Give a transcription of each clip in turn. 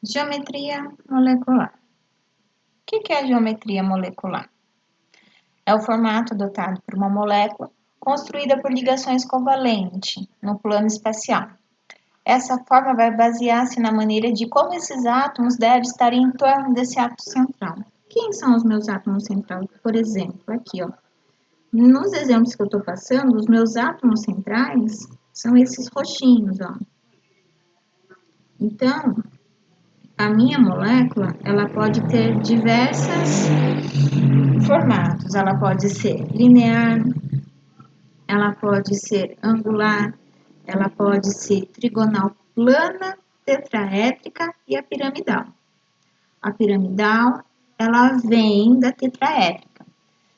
Geometria molecular. O que é a geometria molecular? É o formato adotado por uma molécula construída por ligações covalentes no plano espacial. Essa forma vai basear-se na maneira de como esses átomos devem estar em torno desse átomo central. Quem são os meus átomos centrais? Por exemplo, aqui, ó. Nos exemplos que eu estou passando, os meus átomos centrais são esses roxinhos, ó. Então, a minha molécula, ela pode ter diversos formatos. Ela pode ser linear, ela pode ser angular, ela pode ser trigonal plana, tetraédrica e a piramidal. A piramidal, ela vem da tetraédrica.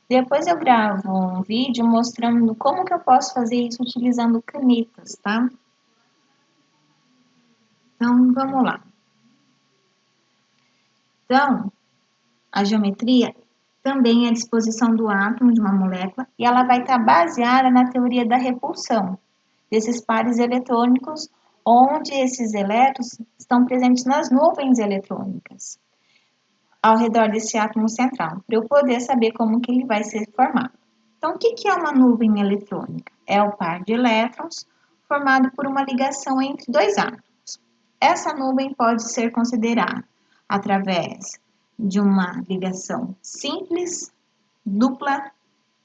Depois eu gravo um vídeo mostrando como que eu posso fazer isso utilizando canetas, tá? Então, vamos lá. Então, a geometria também é a disposição do átomo de uma molécula e ela vai estar baseada na teoria da repulsão desses pares eletrônicos, onde esses elétrons estão presentes nas nuvens eletrônicas ao redor desse átomo central, para eu poder saber como que ele vai ser formado. Então, o que é uma nuvem eletrônica? É o par de elétrons formado por uma ligação entre dois átomos. Essa nuvem pode ser considerada através de uma ligação simples, dupla,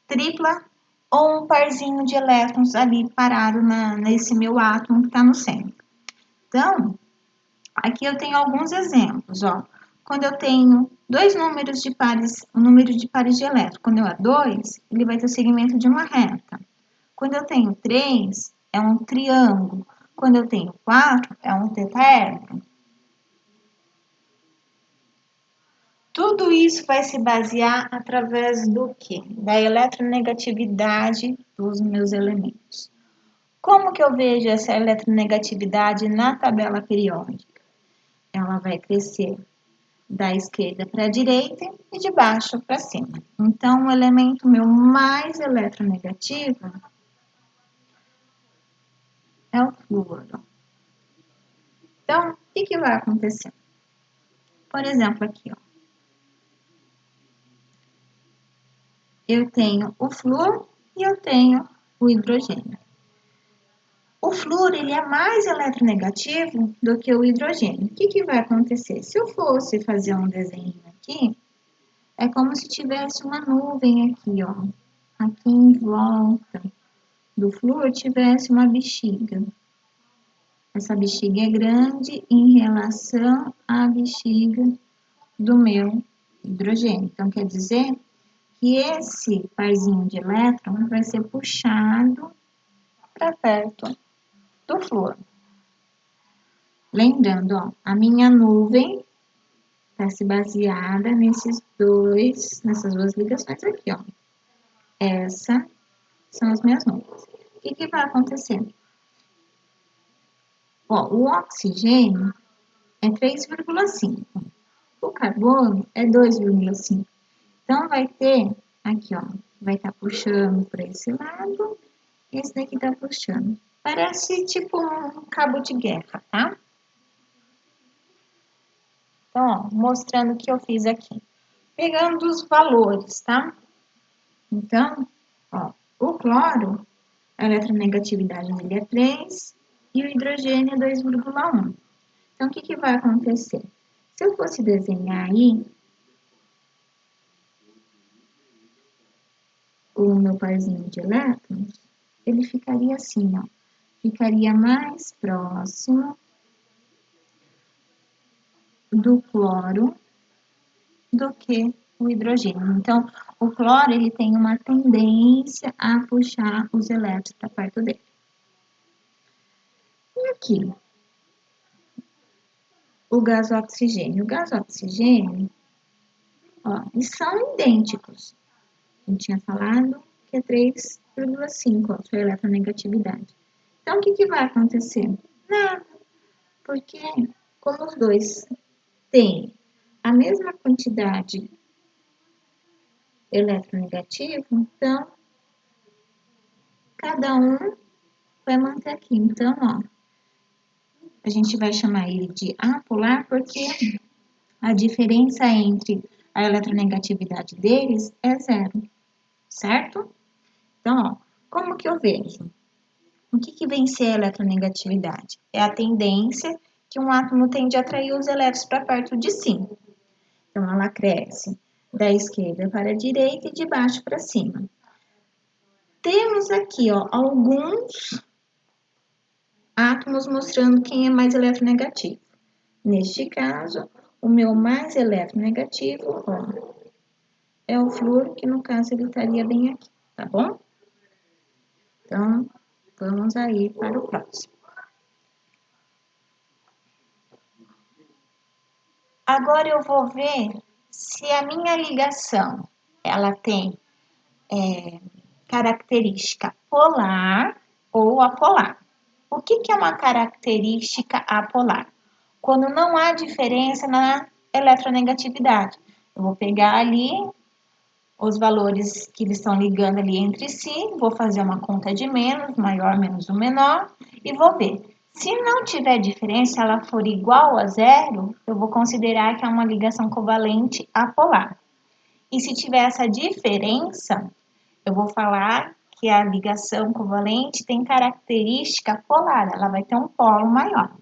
tripla ou um parzinho de elétrons ali parado nesse meu átomo que está no centro. Então, aqui eu tenho alguns exemplos, ó. Quando eu tenho dois números de pares, o número de pares de elétrons, quando eu é 2, ele vai ter o segmento de uma reta. Quando eu tenho 3, é um triângulo. Quando eu tenho 4, é um tetraedro. Tudo isso vai se basear através do quê? Da eletronegatividade dos meus elementos. Como que eu vejo essa eletronegatividade na tabela periódica? Ela vai crescer da esquerda para a direita e de baixo para cima. Então, o elemento meu mais eletronegativo é o flúor. Então, o que vai acontecer? Por exemplo, aqui, ó. Eu tenho o flúor e eu tenho o hidrogênio. O flúor ele é mais eletronegativo do que o hidrogênio. O que vai acontecer? Se eu fosse fazer um desenho aqui, é como se tivesse uma nuvem aqui, ó. Aqui em volta do flúor tivesse uma bexiga. Essa bexiga é grande em relação à bexiga do meu hidrogênio. Então, quer dizer que esse parzinho de elétron vai ser puxado para perto do flúor. Lembrando, ó, a minha nuvem está se baseada nessas duas ligações aqui, ó. Essas são as minhas nuvens. O que vai acontecer? Ó, o oxigênio é 3,5. O carbono é 2,5. Então, vai ter aqui, ó, vai estar puxando para esse lado, esse daqui tá puxando. Parece tipo um cabo de guerra, tá? Então, ó, mostrando o que eu fiz aqui. Pegando os valores, tá? Então, ó, o cloro, a eletronegatividade dele é 3 e o hidrogênio é 2,1. Então, o que vai acontecer? Se eu fosse desenhar aí o meu parzinho de elétrons, ele ficaria assim, ó. Ficaria mais próximo do cloro do que o hidrogênio. Então, o cloro ele tem uma tendência a puxar os elétrons para perto dele. E aqui, o gás oxigênio. O gás oxigênio, ó, eles são idênticos. A gente tinha falado que é 3,5, ó, sua eletronegatividade. Então, o que vai acontecer? Nada, porque como os dois têm a mesma quantidade eletronegativa, então, cada um vai manter aqui. Então, ó, a gente vai chamar ele de apolar porque a diferença entre a eletronegatividade deles é zero, certo? Então, ó, como que eu vejo? O que vem ser a eletronegatividade? É a tendência que um átomo tem de atrair os elétrons para perto de si. Então, ela cresce da esquerda para a direita e de baixo para cima. Temos aqui, ó, alguns átomos mostrando quem é mais eletronegativo. Neste caso, o meu mais eletronegativo, ó, é o flúor, que no caso ele estaria bem aqui, tá bom? Então, vamos aí para o próximo. Agora eu vou ver se a minha ligação, ela tem característica polar ou apolar. O que é uma característica apolar? Quando não há diferença na eletronegatividade. Eu vou pegar ali os valores que eles estão ligando ali entre si, vou fazer uma conta de menos, maior menos o menor, e vou ver. Se não tiver diferença, ela for igual a zero, eu vou considerar que é uma ligação covalente apolar. E se tiver essa diferença, eu vou falar que a ligação covalente tem característica polar, ela vai ter um polo maior.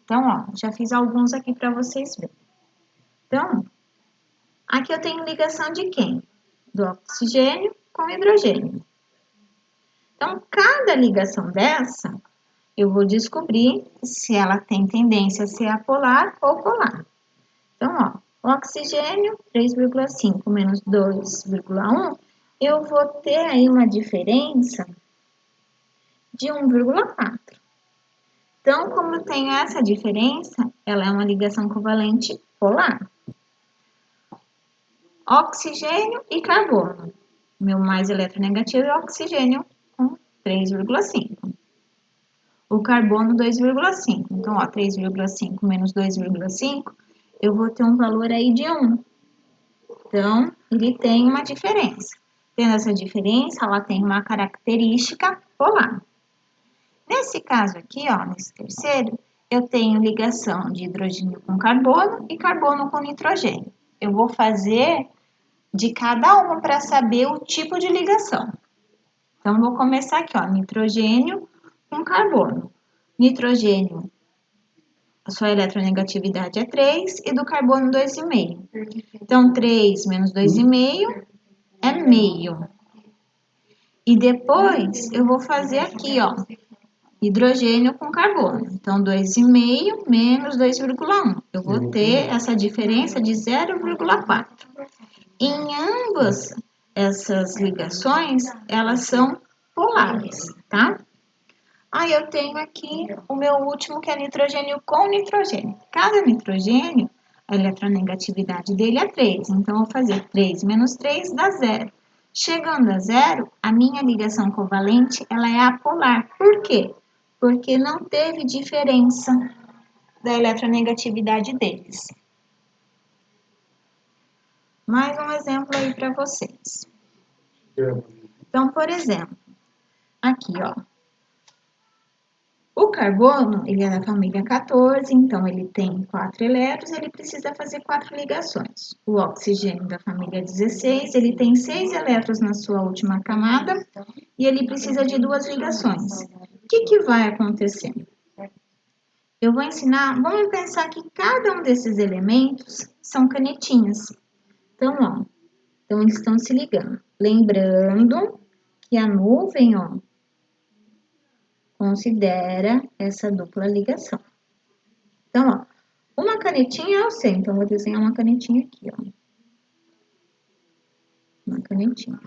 Então, ó, já fiz alguns aqui para vocês verem. Então, aqui eu tenho ligação de quem? Do oxigênio com hidrogênio. Então, cada ligação dessa, eu vou descobrir se ela tem tendência a ser apolar ou polar. Então, ó, oxigênio 3,5 menos 2,1, eu vou ter aí uma diferença de 1,4. Então, como eu tenho essa diferença, ela é uma ligação covalente polar. Oxigênio e carbono. Meu mais eletronegativo é oxigênio com 3,5. O carbono 2,5. Então, ó, 3,5 menos 2,5, eu vou ter um valor aí de 1. Então, ele tem uma diferença. Tendo essa diferença, ela tem uma característica polar. Nesse caso aqui, ó, nesse terceiro, eu tenho ligação de hidrogênio com carbono e carbono com nitrogênio. Eu vou fazer de cada uma para saber o tipo de ligação. Então, vou começar aqui, ó, nitrogênio com carbono. Nitrogênio, a sua eletronegatividade é 3 e do carbono 2,5. Então, 3 menos 2,5 é meio. E depois, eu vou fazer aqui, ó, hidrogênio com carbono. Então, 2,5 menos 2,1. Eu vou ter essa diferença de 0,4. Em ambas essas ligações, elas são polares, tá? Aí eu tenho aqui o meu último, que é nitrogênio com nitrogênio. Cada nitrogênio, a eletronegatividade dele é 3. Então, eu vou fazer 3 menos 3 dá 0. Chegando a 0, a minha ligação covalente ela é apolar. Por quê? Porque não teve diferença da eletronegatividade deles. Mais um exemplo aí para vocês. Então, por exemplo, aqui, ó. O carbono, ele é da família 14, então ele tem 4 elétrons, ele precisa fazer 4 ligações. O oxigênio da família 16, ele tem 6 elétrons na sua última camada e ele precisa de 2 ligações. O que vai acontecer? Eu vou ensinar, vamos pensar que cada um desses elementos são canetinhas. Então, ó, então eles estão se ligando. Lembrando que a nuvem, ó, considera essa dupla ligação. Então, ó, uma canetinha eu sei, então vou desenhar uma canetinha aqui, ó. Uma canetinha.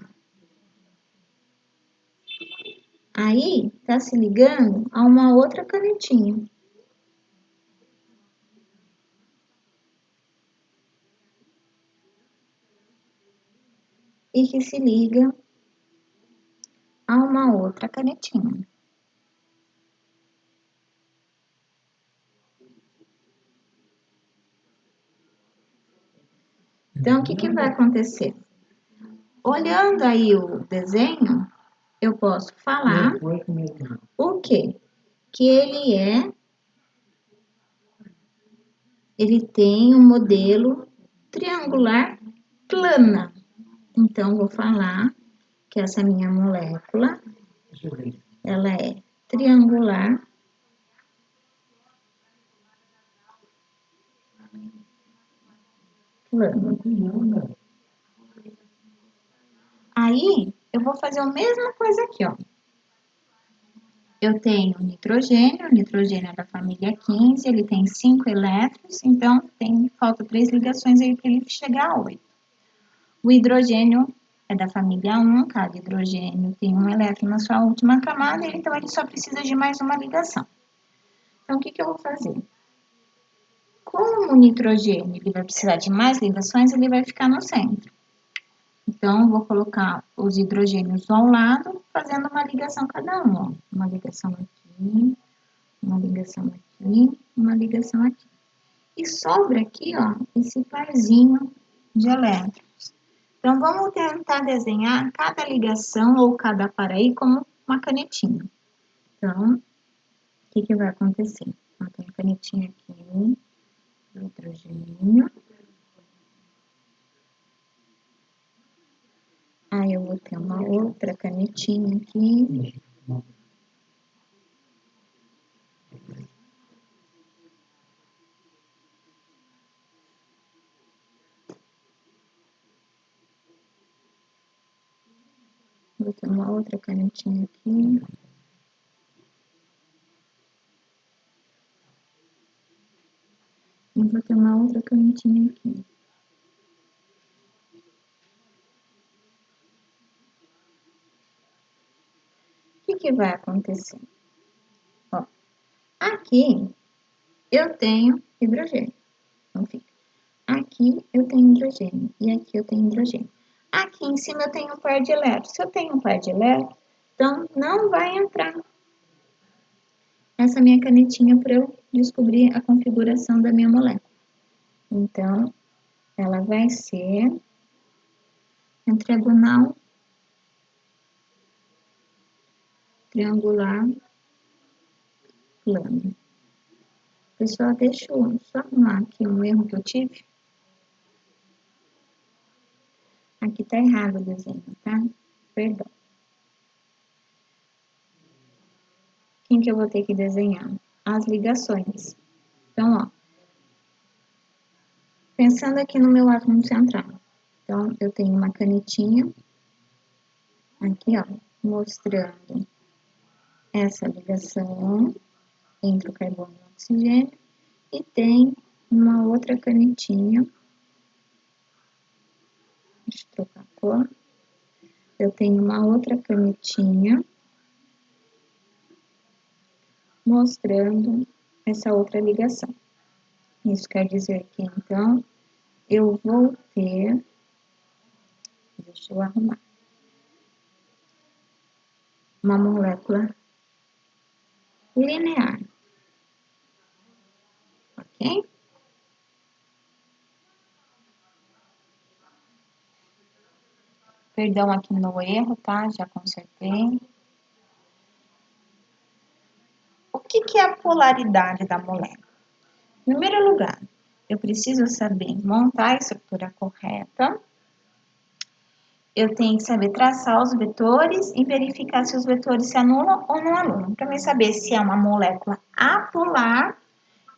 Aí, tá se ligando a uma outra canetinha. E que se liga a uma outra canetinha. Então, o que vai acontecer? Olhando aí o desenho, eu posso falar o quê? Que ele é ele tem um modelo triangular plana. Então, vou falar que essa minha molécula, ela é triangular plana. Aí, eu vou fazer a mesma coisa aqui, ó. Eu tenho o nitrogênio é da família 15, ele tem 5 elétrons, então falta 3 ligações aí para ele chegar a 8. O hidrogênio é da família 1, cada hidrogênio tem um elétron na sua última camada, então ele só precisa de mais uma ligação. Então, o que eu vou fazer? Como o nitrogênio ele vai precisar de mais ligações, ele vai ficar no centro. Então, eu vou colocar os hidrogênios ao lado, fazendo uma ligação cada um, ó. Uma ligação aqui, uma ligação aqui, uma ligação aqui. E sobra aqui, ó, esse parzinho de elétrons. Então, vamos tentar desenhar cada ligação ou cada par aí como uma canetinha. Então, o que vai acontecer? Ó, tem a canetinha aqui, do hidrogênio. Aí, eu vou ter uma outra canetinha aqui. Vou ter uma outra canetinha aqui. E vou ter uma outra canetinha aqui. O que vai acontecer? Ó, aqui eu tenho hidrogênio. Então, fica. Aqui eu tenho hidrogênio e aqui eu tenho hidrogênio. Aqui em cima eu tenho um par de elétrons. Se eu tenho um par de elétrons, então não vai entrar essa minha canetinha para eu descobrir a configuração da minha molécula. Então, ela vai ser tetragonal triangular plano. Pessoal, deixa eu só arrumar aqui um erro que eu tive. Aqui tá errado o desenho, tá? Perdão. Quem que eu vou ter que desenhar? As ligações. Então, ó. Pensando aqui no meu átomo central. Então, eu tenho uma canetinha. Aqui, ó. Mostrando essa ligação entre o carbono e o oxigênio. E tem uma outra canetinha. Deixa eu trocar a cor. Eu tenho uma outra canetinha mostrando essa outra ligação. Isso quer dizer que, então, eu vou ter, deixa eu arrumar, uma molécula linear, ok? Perdão aqui no erro, tá? Já consertei. O que é a polaridade da molécula? Em primeiro lugar, eu preciso saber montar a estrutura correta. Eu tenho que saber traçar os vetores e verificar se os vetores se anulam ou não anulam. Para mim saber se é uma molécula apolar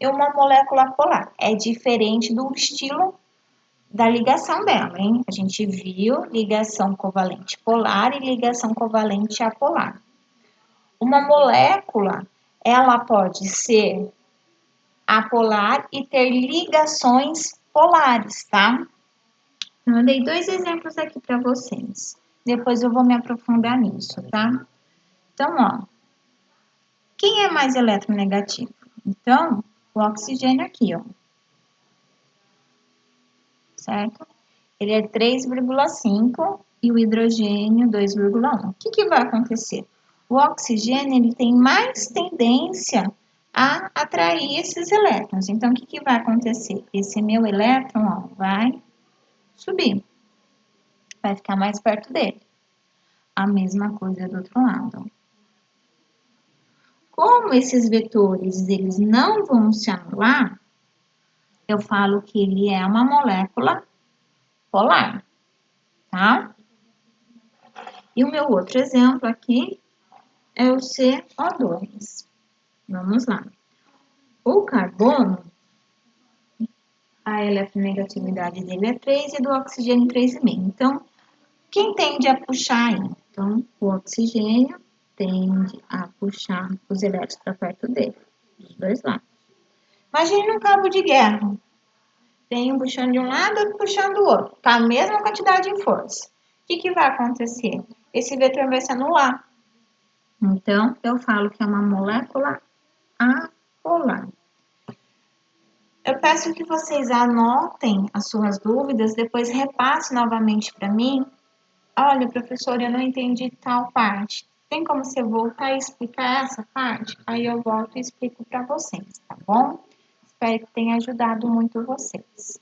ou uma molécula polar. É diferente do estilo da ligação dela, hein? A gente viu ligação covalente polar e ligação covalente apolar. Uma molécula, ela pode ser apolar e ter ligações polares, tá? Eu dei 2 exemplos aqui para vocês. Depois eu vou me aprofundar nisso, tá? Então, ó, quem é mais eletronegativo? Então, o oxigênio aqui, ó. Certo? Ele é 3,5 e o hidrogênio 2,1. O que vai acontecer? O oxigênio ele tem mais tendência a atrair esses elétrons. Então, o que vai acontecer? Esse meu elétron ó, vai subir, vai ficar mais perto dele. A mesma coisa do outro lado. Como esses vetores eles não vão se anular, eu falo que ele é uma molécula polar, tá? E o meu outro exemplo aqui é o CO2. Vamos lá. O carbono, a eletronegatividade dele é 3 e do oxigênio 3,5. Então, quem tende a puxar aí? Então, o oxigênio tende a puxar os elétrons para perto dele, dos dois lados. Imagine um cabo de guerra. Tem um puxando de um lado e outro puxando do outro. Tá a mesma quantidade de força. O que vai acontecer? Esse vetor vai se anular. Então, eu falo que é uma molécula apolar. Eu peço que vocês anotem as suas dúvidas, depois repasse novamente para mim. Olha, professora, eu não entendi tal parte. Tem como você voltar e explicar essa parte? Aí eu volto e explico para vocês, tá bom? Espero que tenha ajudado muito vocês.